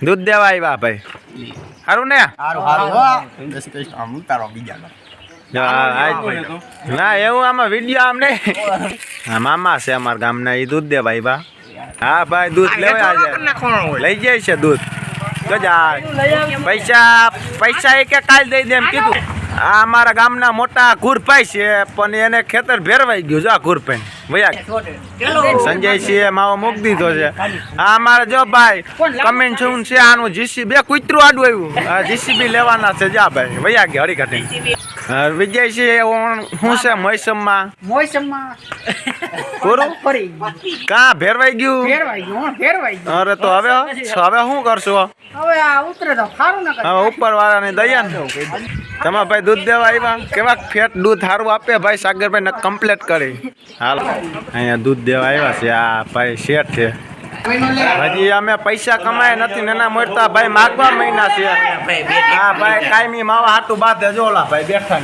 દૂધ દેવા આવ્યા ભાઈ. સારું ને? ના એવું આમાં વિડીયો આમ નહીં. હા મામા છે અમારા ગામના, એ દૂધ દેવા આવ્યા. હા ભાઈ દૂધ લેવા લઈ જાય છે દૂધ. પૈસા એ કે કાલ દઈ દે એમ કીધું. આ અમારા ગામના મોટા કુરભાઈ છે, પણ એને ખેતર ભેરવાઈ ગયું. જો આ કુરભાઈ ભૈયા સંજયસિંહ માવો મૂકી દીધો છે. આ અમારે જો ભાઈ કમેન્ટ શું છે આનું જીસીબી બે કૂતરું આડું આવ્યું. આ જીસીબી લેવાના છે. જા ભાઈ ભૈયા કે હળી કાઢી વિજયસિંહ શું છે મોસમમાં કા ભેરવાઈ ગયું. અરે તો હવે શું કરશો? હવે ઉપર વાળાની દયા ને. તમારા ભાઈ દૂધ દેવા આવ્યા. કેવા ફેટ દૂધ સારું આપે ભાઈ. સાગરભાઈ ને કમ્પ્લેટ કરી. હાલ અહીંયા દૂધ દેવા આવ્યા છે. આ ભાઈ શેઠ છે. હજી અમે પૈસા કમાય નથી ને એના મોટા ભાઈ માગવા મહિના છે. હા ભાઈ કાયમી માવા હાટું બાદ જોલા ભાઈ બેઠા.